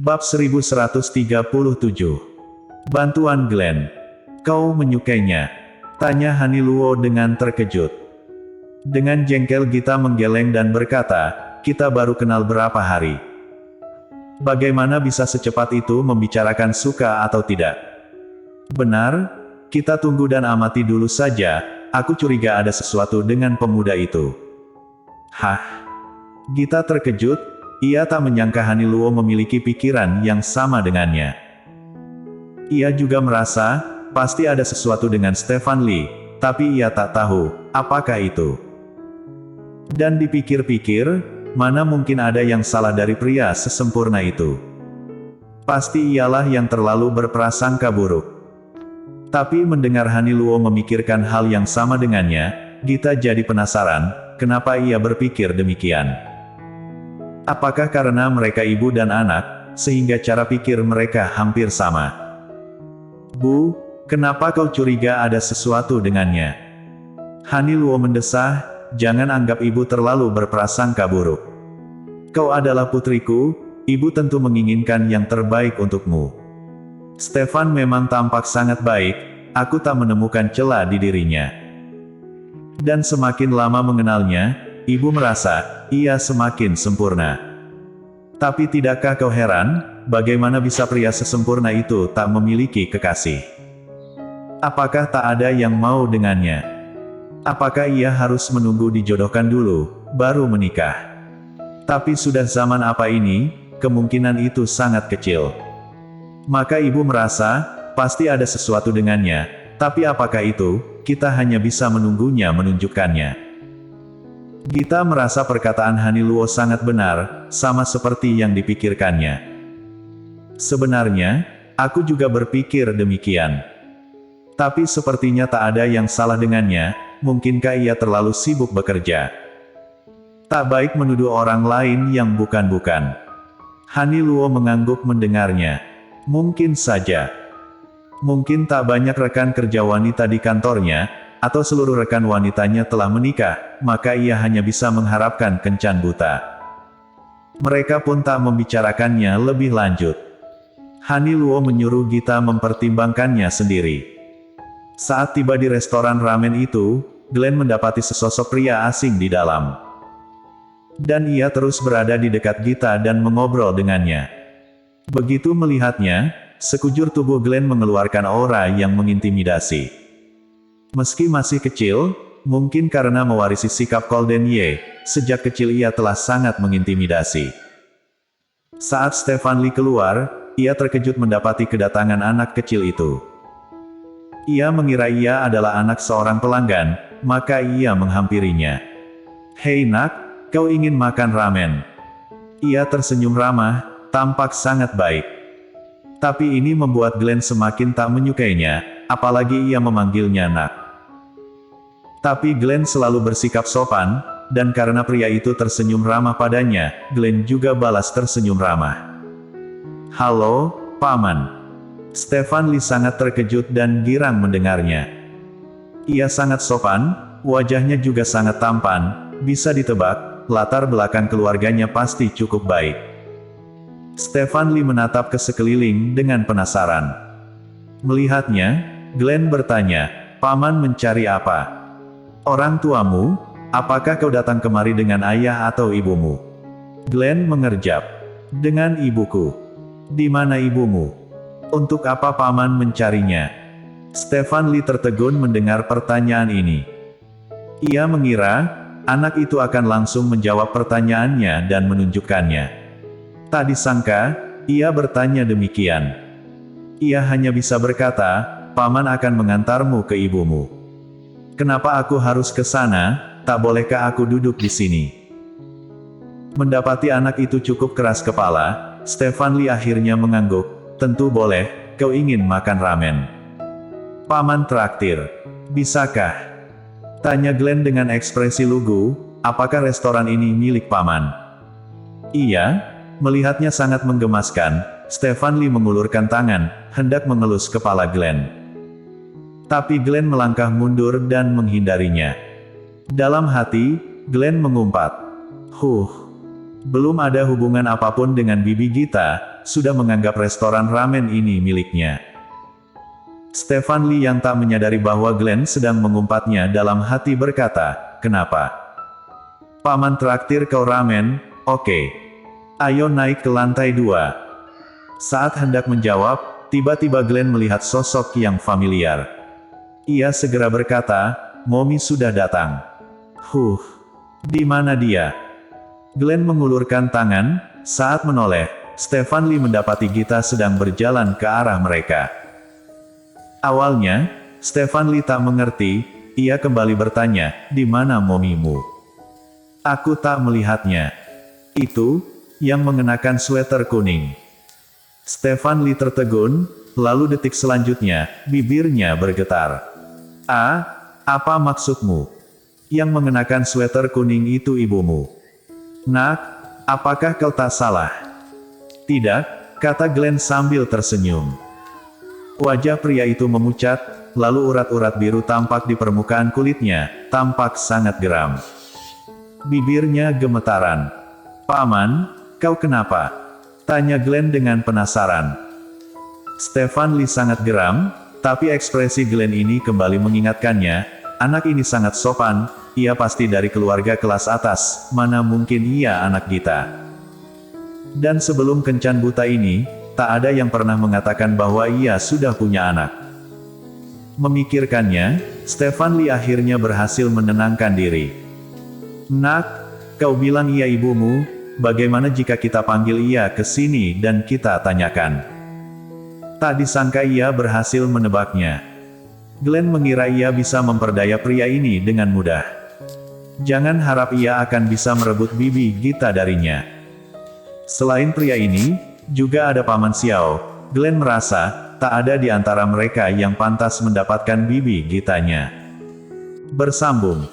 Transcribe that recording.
Bab 1137. Bantuan Glenn. Kau menyukainya? Tanya Haniluo dengan terkejut. Dengan jengkel Gita menggeleng dan berkata, kita baru kenal berapa hari. Bagaimana bisa secepat itu membicarakan suka atau tidak? Benar, kita tunggu dan amati dulu saja, aku curiga ada sesuatu dengan pemuda itu. Hah? Gita terkejut, ia tak menyangka Haniluo memiliki pikiran yang sama dengannya. Ia juga merasa, pasti ada sesuatu dengan Stefan Lee, tapi ia tak tahu, apakah itu. Dan dipikir-pikir, mana mungkin ada yang salah dari pria sesempurna itu. Pasti ialah yang terlalu berprasangka buruk. Tapi mendengar Haniluo memikirkan hal yang sama dengannya, Gita jadi penasaran, kenapa ia berpikir demikian. Apakah karena mereka ibu dan anak, sehingga cara pikir mereka hampir sama? Bu, kenapa kau curiga ada sesuatu dengannya? Haniluo mendesah, jangan anggap ibu terlalu berprasangka buruk. Kau adalah putriku, ibu tentu menginginkan yang terbaik untukmu. Stefan memang tampak sangat baik, aku tak menemukan celah di dirinya. Dan semakin lama mengenalnya, ibu merasa, ia semakin sempurna. Tapi tidakkah kau heran, bagaimana bisa pria sesempurna itu tak memiliki kekasih? Apakah tak ada yang mau dengannya? Apakah ia harus menunggu dijodohkan dulu, baru menikah? Tapi sudah zaman apa ini, kemungkinan itu sangat kecil. Maka ibu merasa, pasti ada sesuatu dengannya, tapi apakah itu, kita hanya bisa menunggunya menunjukkannya. Gita merasa perkataan Haniluo sangat benar, sama seperti yang dipikirkannya. Sebenarnya, aku juga berpikir demikian. Tapi sepertinya tak ada yang salah dengannya, mungkinkah ia terlalu sibuk bekerja? Tak baik menuduh orang lain yang bukan-bukan. Haniluo mengangguk mendengarnya. Mungkin saja. Mungkin tak banyak rekan kerja wanita di kantornya, atau seluruh rekan wanitanya telah menikah, maka ia hanya bisa mengharapkan kencan buta. Mereka pun tak membicarakannya lebih lanjut. Haniluo menyuruh Gita mempertimbangkannya sendiri. Saat tiba di restoran ramen itu, Glenn mendapati sesosok pria asing di dalam. Dan ia terus berada di dekat Gita dan mengobrol dengannya. Begitu melihatnya, sekujur tubuh Glenn mengeluarkan aura yang mengintimidasi. Meski masih kecil, mungkin karena mewarisi sikap Golden Ye, sejak kecil ia telah sangat mengintimidasi. Saat Stefan Lee keluar, ia terkejut mendapati kedatangan anak kecil itu. Ia mengira ia adalah anak seorang pelanggan, maka ia menghampirinya. Hei nak, kau ingin makan ramen? Ia tersenyum ramah, tampak sangat baik. Tapi ini membuat Glenn semakin tak menyukainya, apalagi ia memanggilnya nak. Tapi Glenn selalu bersikap sopan, dan karena pria itu tersenyum ramah padanya, Glenn juga balas tersenyum ramah. Halo, Paman. Stefan Lee sangat terkejut dan girang mendengarnya. Ia sangat sopan, wajahnya juga sangat tampan, bisa ditebak, latar belakang keluarganya pasti cukup baik. Stefan Lee menatap ke sekeliling dengan penasaran. Melihatnya, Glenn bertanya, Paman mencari apa? Orang tuamu, apakah kau datang kemari dengan ayah atau ibumu? Glenn mengerjap. Dengan ibuku. Di mana ibumu? Untuk apa Paman mencarinya? Stefan Lee tertegun mendengar pertanyaan ini. Ia mengira, anak itu akan langsung menjawab pertanyaannya dan menunjukkannya. Tak disangka, ia bertanya demikian. Ia hanya bisa berkata, Paman akan mengantarmu ke ibumu. Kenapa aku harus ke sana, tak bolehkah aku duduk di sini? Mendapati anak itu cukup keras kepala, Stefan Lee akhirnya mengangguk, tentu boleh, kau ingin makan ramen. Paman traktir. Bisakah? Tanya Glenn dengan ekspresi lugu, apakah restoran ini milik Paman? Iya. Melihatnya sangat menggemaskan, Stefan Lee mengulurkan tangan, hendak mengelus kepala Glenn. Tapi Glenn melangkah mundur dan menghindarinya. Dalam hati, Glenn mengumpat. Belum ada hubungan apapun dengan Bibi Gita, sudah menganggap restoran ramen ini miliknya. Stefan Lee yang tak menyadari bahwa Glenn sedang mengumpatnya dalam hati berkata, "Kenapa? Paman traktir kau ramen, oke. Ayo naik ke lantai 2. Saat hendak menjawab, tiba-tiba Glenn melihat sosok yang familiar. Ia segera berkata, "Mommy sudah datang." Di mana dia?" Glenn mengulurkan tangan, saat menoleh, Stefan Lee mendapati Gita sedang berjalan ke arah mereka. Awalnya, Stefan Lee tak mengerti, ia kembali bertanya, "Di mana momimu?" "Aku tak melihatnya." "Itu, yang mengenakan sweater kuning." Stefan Lee tertegun, lalu detik selanjutnya, bibirnya bergetar. Apa maksudmu? Yang mengenakan sweater kuning itu ibumu?" "Nak, apakah kau tak salah?" "Tidak," kata Glenn sambil tersenyum. Wajah pria itu memucat, lalu urat-urat biru tampak di permukaan kulitnya, tampak sangat geram. Bibirnya gemetaran. "Paman, kau kenapa?" tanya Glenn dengan penasaran. Stefan Lee sangat geram, tapi ekspresi Glenn ini kembali mengingatkannya, anak ini sangat sopan, ia pasti dari keluarga kelas atas, mana mungkin ia anak Gita. Dan sebelum kencan buta ini, tak ada yang pernah mengatakan bahwa ia sudah punya anak. Memikirkannya, Stefan Lee akhirnya berhasil menenangkan diri. "Nak, kau bilang ia ibumu, bagaimana jika kita panggil ia ke sini dan kita tanyakan?" Tak disangka ia berhasil menebaknya. Glenn mengira ia bisa memperdaya pria ini dengan mudah. Jangan harap ia akan bisa merebut bibi Gita darinya. Selain pria ini, juga ada Paman Xiao. Glenn merasa, tak ada di antara mereka yang pantas mendapatkan bibi Gitanya. Bersambung.